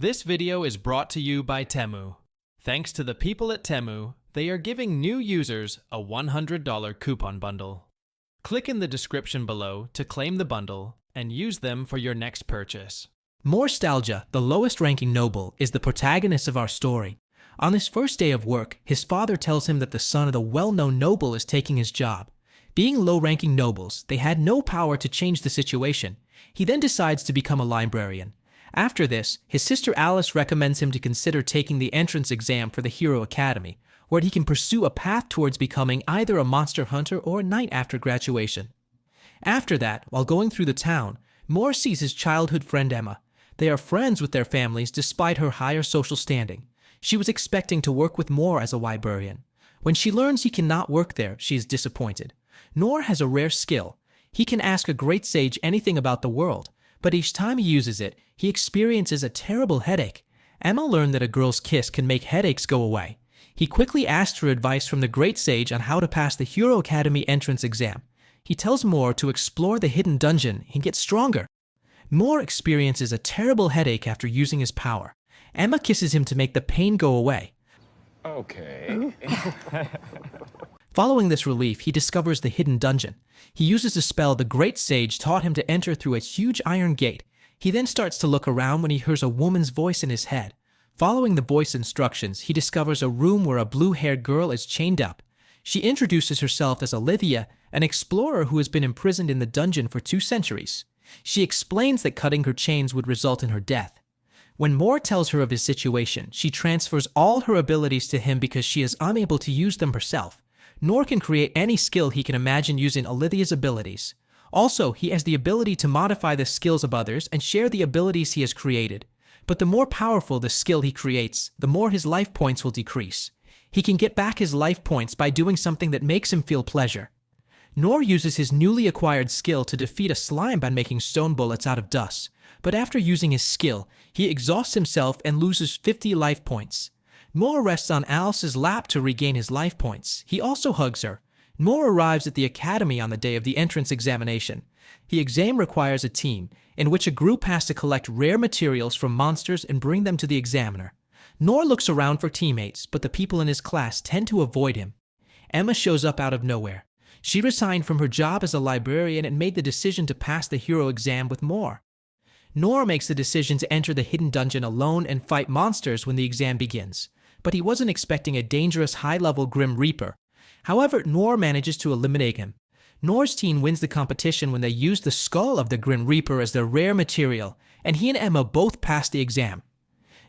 This video is brought to you by Temu. Thanks to the people at Temu, they are giving new users a $100 coupon bundle. Click in the description below to claim the bundle and use them for your next purchase. Morestalgia, the lowest-ranking noble, is the protagonist of our story. On his first day of work, his father tells him that the son of the well-known noble is taking his job. Being low-ranking nobles, they had no power to change the situation. He then decides to become a librarian. After this, his sister Alice recommends him to consider taking the entrance exam for the Hero Academy, where he can pursue a path towards becoming either a monster hunter or a knight after graduation. After that, while going through the town, Moore sees his childhood friend Emma. They are friends with their families despite her higher social standing. She was expecting to work with Moore as a librarian. When she learns he cannot work there, she is disappointed. Noor has a rare skill. He can ask a great sage anything about the world, but each time he uses it, he experiences a terrible headache. Emma learned that a girl's kiss can make headaches go away. He quickly asked for advice from the great sage on how to pass the Hero Academy entrance exam. He tells Moore to explore the hidden dungeon and get stronger. Moore experiences a terrible headache after using his power. Emma kisses him to make the pain go away. Okay. Following this relief, he discovers the hidden dungeon. He uses a spell the great sage taught him to enter through a huge iron gate. He then starts to look around when he hears a woman's voice in his head. Following the voice instructions, he discovers a room where a blue-haired girl is chained up. She introduces herself as Olivia, an explorer who has been imprisoned in the dungeon for 2 centuries. She explains that cutting her chains would result in her death. When Moore tells her of his situation, she transfers all her abilities to him because she is unable to use them herself. Noor can create any skill he can imagine using Olivia's abilities. Also, he has the ability to modify the skills of others and share the abilities he has created. But the more powerful the skill he creates, the more his life points will decrease. He can get back his life points by doing something that makes him feel pleasure. Noor uses his newly acquired skill to defeat a slime by making stone bullets out of dust. But after using his skill, he exhausts himself and loses 50 life points. Moore rests on Alice's lap to regain his life points. He also hugs her. Moore arrives at the academy on the day of the entrance examination. The exam requires a team, in which a group has to collect rare materials from monsters and bring them to the examiner. Noor looks around for teammates, but the people in his class tend to avoid him. Emma shows up out of nowhere. She resigned from her job as a librarian and made the decision to pass the hero exam with Moore. Noor makes the decision to enter the hidden dungeon alone and fight monsters when the exam begins. But he wasn't expecting a dangerous high-level Grim Reaper. However, Noor manages to eliminate him. Noor's team wins the competition when they use the skull of the Grim Reaper as their rare material, and he and Emma both pass the exam.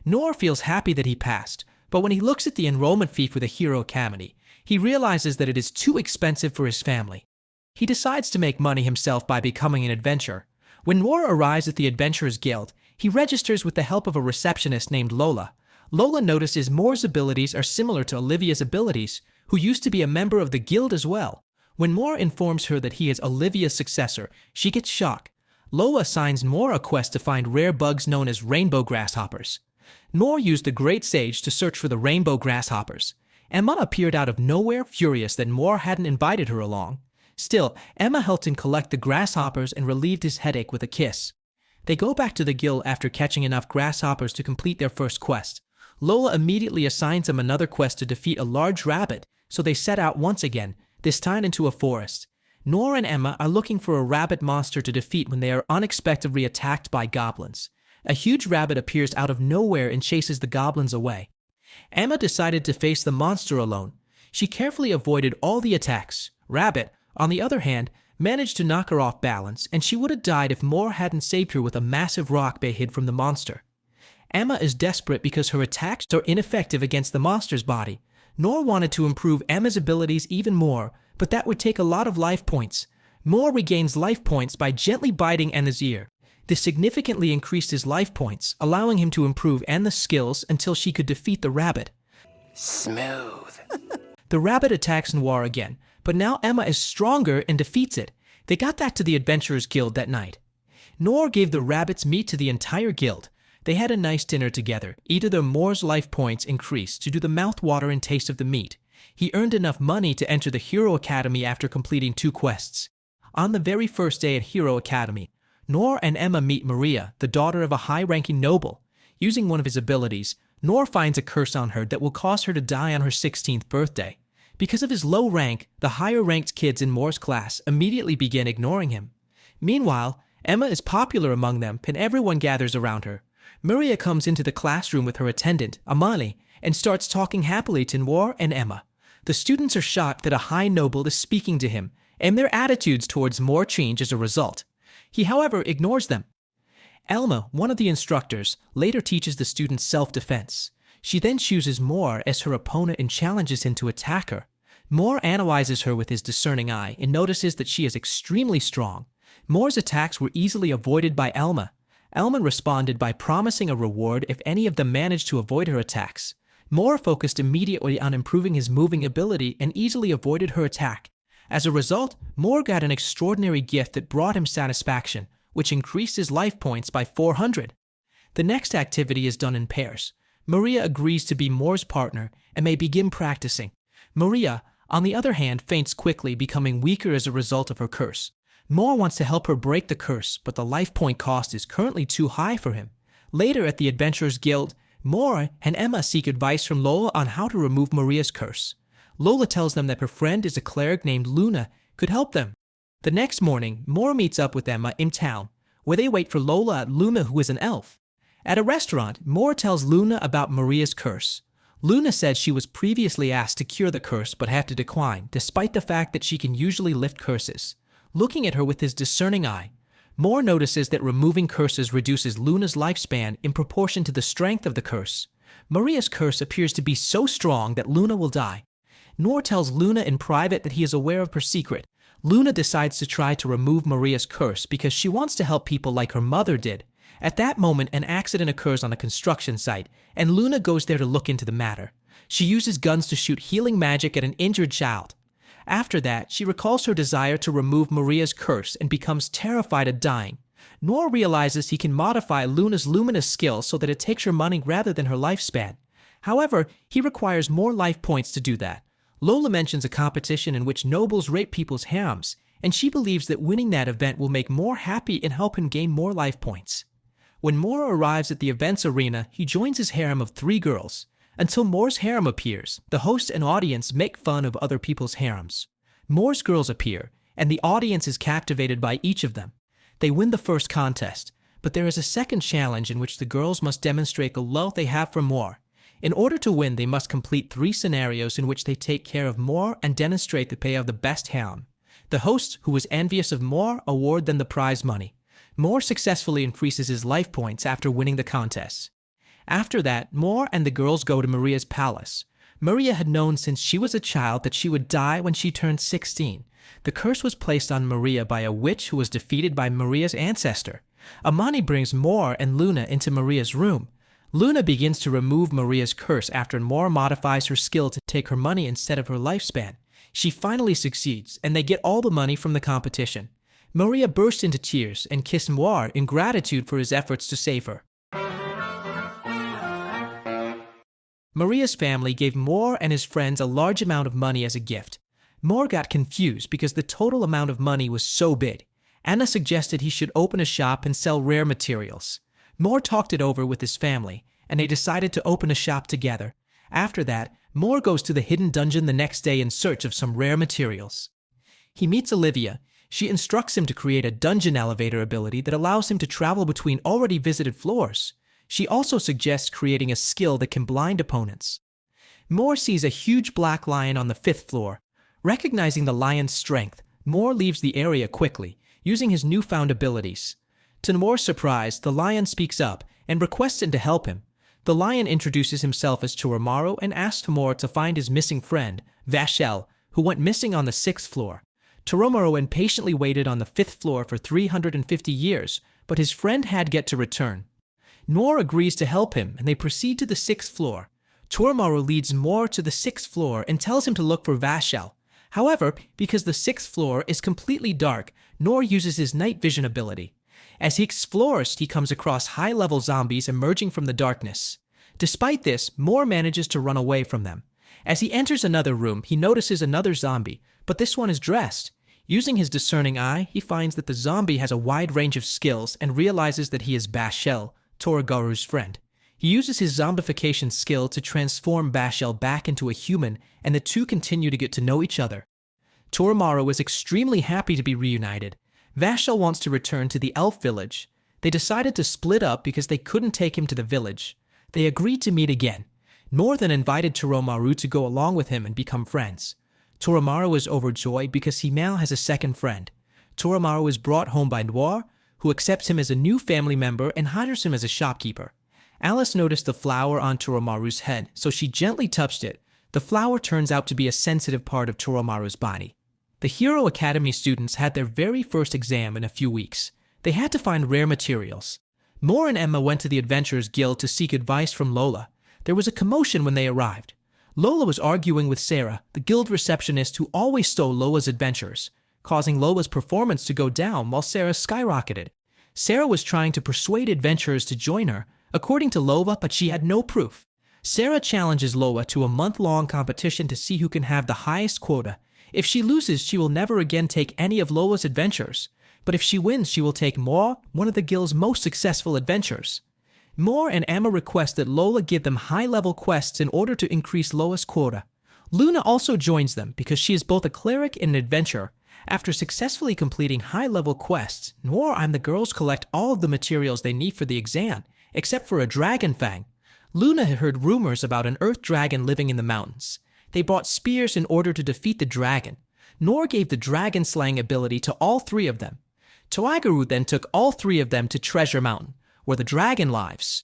Noor feels happy that he passed, but when he looks at the enrollment fee for the Hero Academy, he realizes that it is too expensive for his family. He decides to make money himself by becoming an adventurer. When Noor arrives at the Adventurers Guild, he registers with the help of a receptionist named Lola. Lola notices Moore's abilities are similar to Olivia's abilities, who used to be a member of the guild as well. When Moore informs her that he is Olivia's successor, she gets shocked. Lola assigns Moore a quest to find rare bugs known as rainbow grasshoppers. Moore used the Great Sage to search for the rainbow grasshoppers. Emma appeared out of nowhere, furious that Moore hadn't invited her along. Still, Emma helped him collect the grasshoppers and relieved his headache with a kiss. They go back to the guild after catching enough grasshoppers to complete their first quest. Lola immediately assigns him another quest to defeat a large rabbit, so they set out once again, this time into a forest. Noor and Emma are looking for a rabbit monster to defeat when they are unexpectedly attacked by goblins. A huge rabbit appears out of nowhere and chases the goblins away. Emma decided to face the monster alone. She carefully avoided all the attacks. Rabbit, on the other hand, managed to knock her off balance, and she would have died if Moore hadn't saved her with a massive rock they hid from the monster. Emma is desperate because her attacks are ineffective against the monster's body. Noor wanted to improve Emma's abilities even more, but that would take a lot of life points. Moore regains life points by gently biting Emma's ear. This significantly increased his life points, allowing him to improve Emma's skills until she could defeat the rabbit. Smooth. The rabbit attacks Noir again, but now Emma is stronger and defeats it. They got back to the Adventurers Guild that night. Noor gave the rabbit's meat to the entire guild. They had a nice dinner together. Either Moore's life points increased to do the mouth-water and taste of the meat. He earned enough money to enter the Hero Academy after completing 2 quests. On the very first day at Hero Academy, Noor and Emma meet Maria, the daughter of a high-ranking noble. Using one of his abilities, Noor finds a curse on her that will cause her to die on her 16th birthday. Because of his low rank, the higher-ranked kids in Moor's class immediately begin ignoring him. Meanwhile, Emma is popular among them and everyone gathers around her. Maria comes into the classroom with her attendant, Amali, and starts talking happily to Noor and Emma. The students are shocked that a high noble is speaking to him, and their attitudes towards Moor change as a result. He, however, ignores them. Elma, one of the instructors, later teaches the students self-defense. She then chooses Moor as her opponent and challenges him to attack her. Moor analyzes her with his discerning eye and notices that she is extremely strong. Moor's attacks were easily avoided by Elma. Elma responded by promising a reward if any of them managed to avoid her attacks. Moor focused immediately on improving his moving ability and easily avoided her attack. As a result, Moor got an extraordinary gift that brought him satisfaction, which increased his life points by 400. The next activity is done in pairs. Maria agrees to be Moor's partner and may begin practicing. Maria, on the other hand, faints quickly, becoming weaker as a result of her curse. Moor wants to help her break the curse, but the life point cost is currently too high for him. Later at the Adventurers Guild, Moor and Emma seek advice from Lola on how to remove Maria's curse. Lola tells them that her friend is a cleric named Luna could help them. The next morning, Moor meets up with Emma in town, where they wait for Lola and Luna, who is an elf. At a restaurant, Moor tells Luna about Maria's curse. Luna said she was previously asked to cure the curse but had to decline, despite the fact that she can usually lift curses. Looking at her with his discerning eye, Moor notices that removing curses reduces Luna's lifespan in proportion to the strength of the curse. Maria's curse appears to be so strong that Luna will die. Noor tells Luna in private that he is aware of her secret. Luna decides to try to remove Maria's curse because she wants to help people like her mother did. At that moment, an accident occurs on a construction site, and Luna goes there to look into the matter. She uses guns to shoot healing magic at an injured child. After that, she recalls her desire to remove Maria's curse and becomes terrified of dying. Noor realizes he can modify Luna's luminous skill so that it takes her money rather than her lifespan. However, he requires more life points to do that. Lola mentions a competition in which nobles rape people's harems, and she believes that winning that event will make Moor happy and help him gain more life points. When Moor arrives at the events arena, he joins his harem of 3 girls. Until Moor's harem appears, the host and audience make fun of other people's harems. Moor's girls appear, and the audience is captivated by each of them. They win the first contest, but there is a second challenge in which the girls must demonstrate the love they have for Moor. In order to win, they must complete 3 scenarios in which they take care of Moor and demonstrate that they have the best harem. The host, who is envious of Moor, award them the prize money. Moor successfully increases his life points after winning the contest. After that, Moor and the girls go to Maria's palace. Maria had known since she was a child that she would die when she turned 16. The curse was placed on Maria by a witch who was defeated by Maria's ancestor. Amani brings Moor and Luna into Maria's room. Luna begins to remove Maria's curse after Moor modifies her skill to take her money instead of her lifespan. She finally succeeds, and they get all the money from the competition. Maria bursts into tears and kissed Moor in gratitude for his efforts to save her. Maria's family gave Moor and his friends a large amount of money as a gift. Moor got confused because the total amount of money was so big. Anna suggested he should open a shop and sell rare materials. Moor talked it over with his family, and they decided to open a shop together. After that, Moor goes to the hidden dungeon the next day in search of some rare materials. He meets Olivia. She instructs him to create a dungeon elevator ability that allows him to travel between already visited floors. She also suggests creating a skill that can blind opponents. Moor sees a huge black lion on the 5th floor. Recognizing the lion's strength, Moor leaves the area quickly, using his newfound abilities. To Moor's surprise, the lion speaks up and requests him to help him. The lion introduces himself as Toromaru and asks Moor to find his missing friend, Vashel, who went missing on the 6th floor. Toromaru impatiently waited on the 5th floor for 350 years, but his friend had yet to return. Moor agrees to help him, and they proceed to the 6th floor. Toromaru leads Moor to the 6th floor and tells him to look for Vashel. However, because the 6th floor is completely dark, Moor uses his night vision ability. As he explores, he comes across high-level zombies emerging from the darkness. Despite this, Moor manages to run away from them. As he enters another room, he notices another zombie, but this one is dressed. Using his discerning eye, he finds that the zombie has a wide range of skills and realizes that he is Vashel, Torogaru's friend. He uses his zombification skill to transform Vashel back into a human, and the two continue to get to know each other. Toromaru is extremely happy to be reunited. Vashel wants to return to the elf village. They decided to split up because they couldn't take him to the village. They agreed to meet again. Noor then invited Toromaru to go along with him and become friends. Toromaru is overjoyed because he now has a second friend. Toromaru is brought home by Noir, who accepts him as a new family member and hires him as a shopkeeper. Alice noticed the flower on Toromaru's head, so she gently touched it. The flower turns out to be a sensitive part of Toromaru's body. The Hero Academy students had their very first exam in a few weeks. They had to find rare materials. Moore and Emma went to the Adventurers Guild to seek advice from Lola. There was a commotion when they arrived. Lola was arguing with Sarah, the guild receptionist who always stole Lola's adventures, causing Lola's performance to go down while Sarah skyrocketed. Sarah was trying to persuade adventurers to join her, according to Lola, but she had no proof. Sarah challenges Lola to a month-long competition to see who can have the highest quota. If she loses, she will never again take any of Lola's adventures. But if she wins, she will take Moore, one of the guild's most successful adventurers. Moore and Emma request that Lola give them high-level quests in order to increase Lola's quota. Luna also joins them because she is both a cleric and an adventurer. After successfully completing high-level quests, Noir and the girls collect all of the materials they need for the exam, except for a dragon fang. Luna had heard rumors about an earth dragon living in the mountains. They brought spears in order to defeat the dragon. Noor gave the dragon slaying ability to all three of them. Toagaru then took all three of them to Treasure Mountain, where the dragon lives.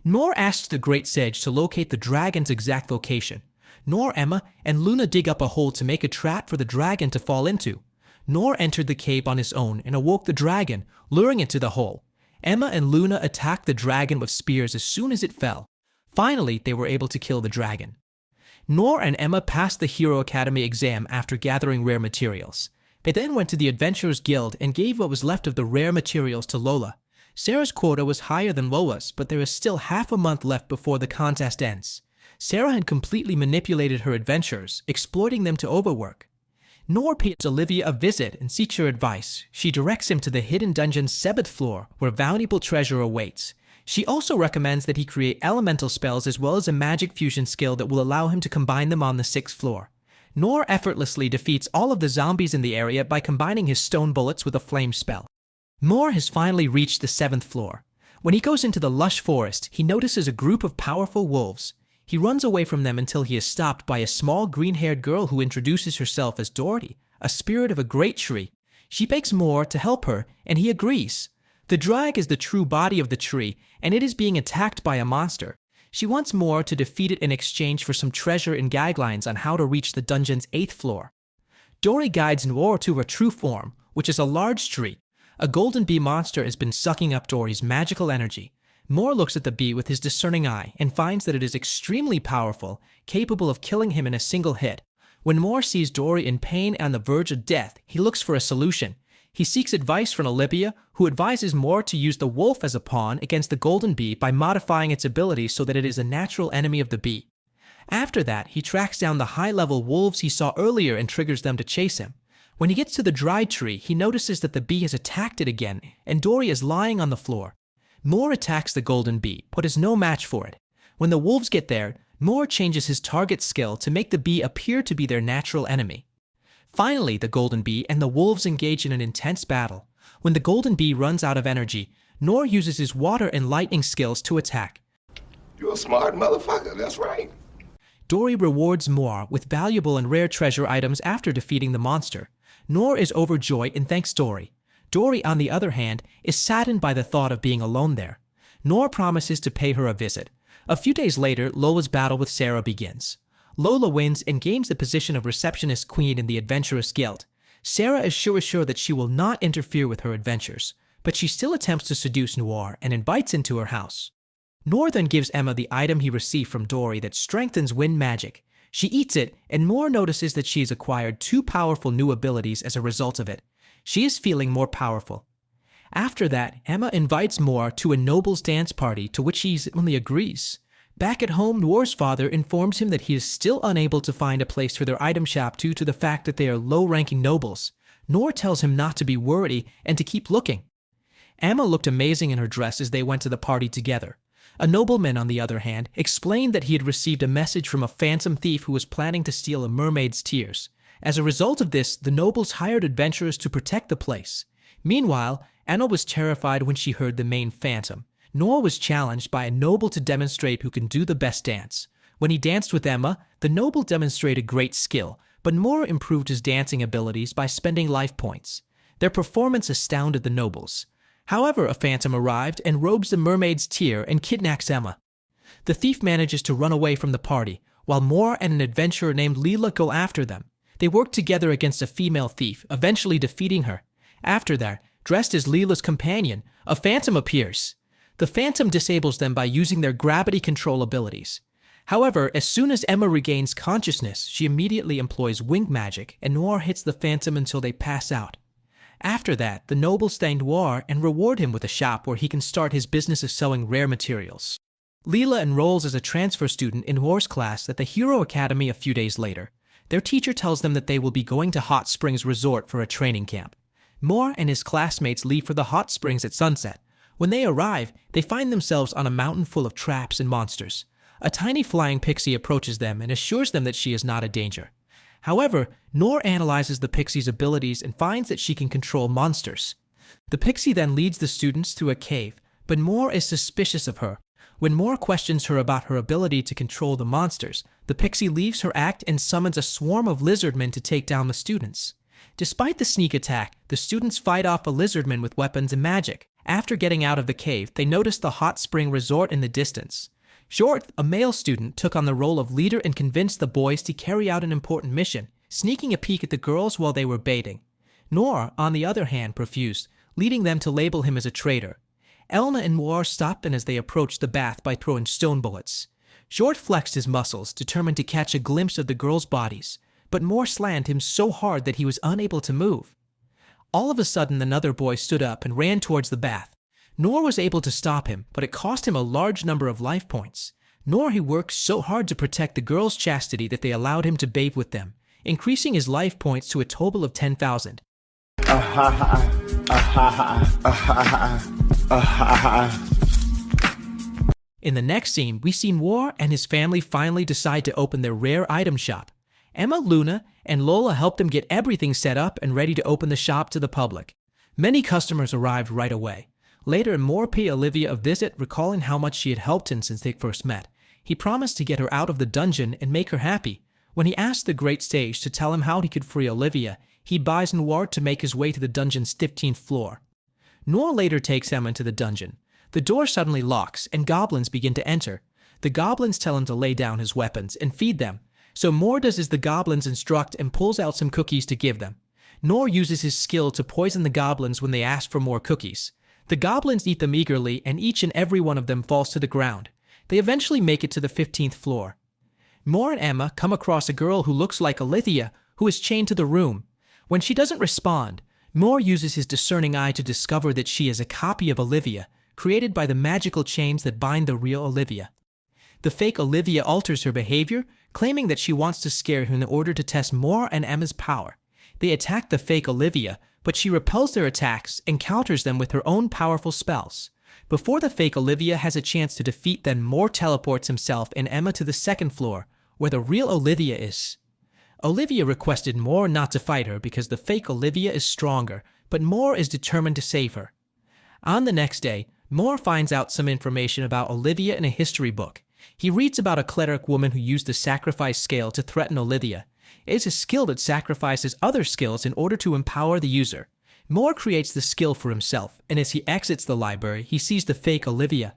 Noor asked the Great Sage to locate the dragon's exact location. Noor, Emma, and Luna dig up a hole to make a trap for the dragon to fall into. Noor entered the cave on his own and awoke the dragon, luring it to the hole. Emma and Luna attacked the dragon with spears as soon as it fell. Finally, they were able to kill the dragon. Noor and Emma passed the Hero Academy exam after gathering rare materials. They then went to the Adventurers Guild and gave what was left of the rare materials to Lola. Sarah's quota was higher than Lola's, but there is still half a month left before the contest ends. Sarah had completely manipulated her adventurers, exploiting them to overwork. Noor pays Olivia a visit and seeks her advice. She directs him to the hidden dungeon's 7th floor, where valuable treasure awaits. She also recommends that he create elemental spells as well as a magic fusion skill that will allow him to combine them on the 6th floor. Noor effortlessly defeats all of the zombies in the area by combining his stone bullets with a flame spell. Noor has finally reached the 7th floor. When he goes into the lush forest, he notices a group of powerful wolves. He runs away from them until he is stopped by a small green-haired girl who introduces herself as Dorothy, a spirit of a great tree. She begs Moore to help her, and he agrees. The drag is the true body of the tree, and it is being attacked by a monster. She wants Moore to defeat it in exchange for some treasure and guidelines on how to reach the dungeon's 8th floor. Dory guides Noor to her true form, which is a large tree. A golden bee monster has been sucking up Dory's magical energy. Moore looks at the bee with his discerning eye and finds that it is extremely powerful, capable of killing him in a single hit. When Moore sees Dory in pain and on the verge of death, he looks for a solution. He seeks advice from Olivia, who advises Moore to use the wolf as a pawn against the golden bee by modifying its ability so that it is a natural enemy of the bee. After that, he tracks down the high-level wolves he saw earlier and triggers them to chase him. When he gets to the dried tree, he notices that the bee has attacked it again, and Dory is lying on the floor. Moore attacks the golden bee, but is no match for it. When the wolves get there, Moore changes his target skill to make the bee appear to be their natural enemy. Finally, the golden bee and the wolves engage in an intense battle. When the golden bee runs out of energy, Noor uses his water and lightning skills to attack. You're a smart motherfucker, that's right. Dory rewards Moore with valuable and rare treasure items after defeating the monster. Noor is overjoyed and thanks Dory. Dory, on the other hand, is saddened by the thought of being alone there. Noor promises to pay her a visit. A few days later, Lola's battle with Sarah begins. Lola wins and gains the position of receptionist queen in the Adventurers Guild. Sarah is sure that she will not interfere with her adventures, but she still attempts to seduce Noir and invites into her house. Noir then gives Emma the item he received from Dory that strengthens wind magic. She eats it, and Noir notices that she has acquired 2 powerful new abilities as a result of it. She is feeling more powerful. After that, Emma invites Moore to a noble's dance party to which he only agrees. Back at home, Noir's father informs him that he is still unable to find a place for their item shop due to the fact that they are low-ranking nobles. Noir tells him not to be worried and to keep looking. Emma looked amazing in her dress as they went to the party together. A nobleman, on the other hand, explained that he had received a message from a phantom thief who was planning to steal a mermaid's tears. As a result of this, the nobles hired adventurers to protect the place. Meanwhile, Emma was terrified when she heard the main phantom. Noor was challenged by a noble to demonstrate who can do the best dance. When he danced with Emma, the noble demonstrated great skill, but Noor improved his dancing abilities by spending life points. Their performance astounded the nobles. However, a phantom arrived and robes the mermaid's tear and kidnaps Emma. The thief manages to run away from the party, while Moore and an adventurer named Leela go after them. They work together against a female thief, eventually defeating her. After that, dressed as Leela's companion, a phantom appears. The phantom disables them by using their gravity control abilities. However, as soon as Emma regains consciousness, she immediately employs wing magic, and Noir hits the phantom until they pass out. After that, the nobles thank Noir and reward him with a shop where he can start his business of selling rare materials. Leela enrolls as a transfer student in Noir's class at the Hero Academy a few days later. Their teacher tells them that they will be going to Hot Springs Resort for a training camp. Noir and his classmates leave for the hot springs at sunset. When they arrive, they find themselves on a mountain full of traps and monsters. A tiny flying pixie approaches them and assures them that she is not a danger. However, Noor analyzes the pixie's abilities and finds that she can control monsters. The pixie then leads the students to a cave, but Noor is suspicious of her. When Noor questions her about her ability to control the monsters, the pixie leaves her act and summons a swarm of lizardmen to take down the students. Despite the sneak attack, the students fight off a lizardman with weapons and magic. After getting out of the cave, they notice the hot spring resort in the distance. Short, a male student, took on the role of leader and convinced the boys to carry out an important mission, sneaking a peek at the girls while they were bathing. Noor, on the other hand, refused, leading them to label him as a traitor. Elna and Noir stopped them as they approached the bath by throwing stone bullets. Short flexed his muscles, determined to catch a glimpse of the girls' bodies, but Noir slammed him so hard that he was unable to move. All of a sudden, another boy stood up and ran towards the bath. Noor was able to stop him, but it cost him a large number of life points. Noor had worked so hard to protect the girls' chastity that they allowed him to bathe with them, increasing his life points to a total of 10,000. In the next scene, we see Noir and his family finally decide to open their rare item shop. Emma, Luna, and Lola help them get everything set up and ready to open the shop to the public. Many customers arrived right away. Later, Moore paid Olivia a visit, recalling how much she had helped him since they first met. He promised to get her out of the dungeon and make her happy. When he asked the Great Sage to tell him how he could free Olivia, he advised Noir to make his way to the dungeon's 15th floor. Noir later takes Emma into the dungeon. The door suddenly locks, and goblins begin to enter. The goblins tell him to lay down his weapons and feed them. So Moore does as the goblins instruct and pulls out some cookies to give them. Noir uses his skill to poison the goblins when they ask for more cookies. The goblins eat them eagerly, and each and every one of them falls to the ground. They eventually make it to the 15th floor. Moore and Emma come across a girl who looks like Olivia, who is chained to the room. When she doesn't respond, Moore uses his discerning eye to discover that she is a copy of Olivia, created by the magical chains that bind the real Olivia. The fake Olivia alters her behavior, claiming that she wants to scare him in order to test Moore and Emma's power. They attack the fake Olivia, but she repels their attacks and counters them with her own powerful spells. Before the fake Olivia has a chance to defeat them, Moore teleports himself and Emma to the 2nd floor, where the real Olivia is. Olivia requested Moore not to fight her because the fake Olivia is stronger, but Moore is determined to save her. On the next day, Moore finds out some information about Olivia in a history book. He reads about a cleric woman who used the sacrifice scale to threaten Olivia. It is a skill that sacrifices other skills in order to empower the user. Moore creates the skill for himself, and as he exits the library, he sees the fake Olivia.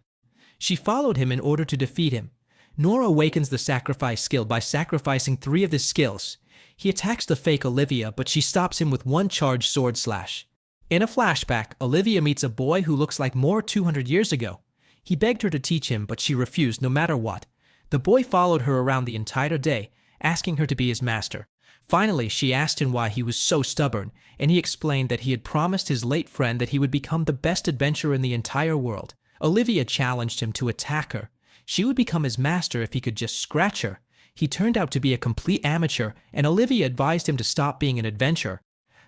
She followed him in order to defeat him. Noor awakens the sacrifice skill by sacrificing 3 of his skills. He attacks the fake Olivia, but she stops him with one charged sword slash. In a flashback, Olivia meets a boy who looks like Moore 200 years ago. He begged her to teach him, but she refused no matter what. The boy followed her around the entire day, asking her to be his master. Finally, she asked him why he was so stubborn, and he explained that he had promised his late friend that he would become the best adventurer in the entire world. Olivia challenged him to attack her. She would become his master if he could just scratch her. He turned out to be a complete amateur, and Olivia advised him to stop being an adventurer.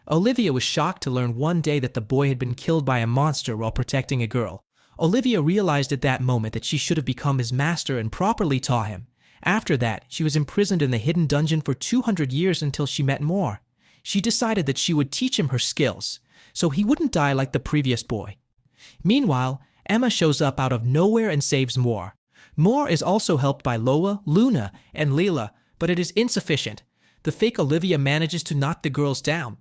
Olivia was shocked to learn one day that the boy had been killed by a monster while protecting a girl. Olivia realized at that moment that she should have become his master and properly taught him. After that, she was imprisoned in the hidden dungeon for 200 years until she met Moore. She decided that she would teach him her skills, so he wouldn't die like the previous boy. Meanwhile, Emma shows up out of nowhere and saves Moore. Moore is also helped by Lola, Luna, and Leela, but it is insufficient. The fake Olivia manages to knock the girls down.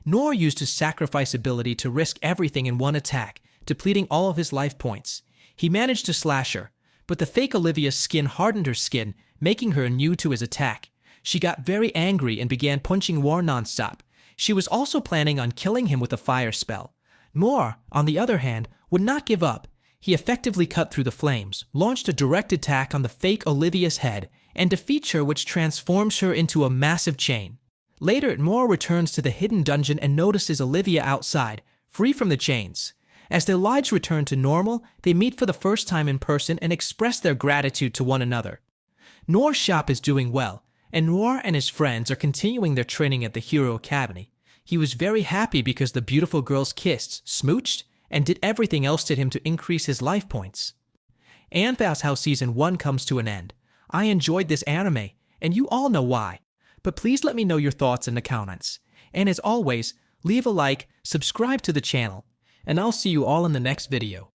Noor used his sacrifice ability to risk everything in one attack, depleting all of his life points. He managed to slash her, but the fake Olivia's skin hardened her skin, making her immune to his attack. She got very angry and began punching Moore nonstop. She was also planning on killing him with a fire spell. Moore, on the other hand, would not give up. He effectively cut through the flames, launched a direct attack on the fake Olivia's head, and defeats her, which transforms her into a massive chain. Later, Moore returns to the hidden dungeon and notices Olivia outside, free from the chains. As their lives return to normal, they meet for the first time in person and express their gratitude to one another. Noor's shop is doing well, and Noor and his friends are continuing their training at the Hero Academy. He was very happy because the beautiful girls kissed, smooched, and did everything else to him to increase his life points. And that's how Season 1 comes to an end. I enjoyed this anime, and you all know why. But please let me know your thoughts in the comments. And as always, leave a like, subscribe to the channel, and I'll see you all in the next video.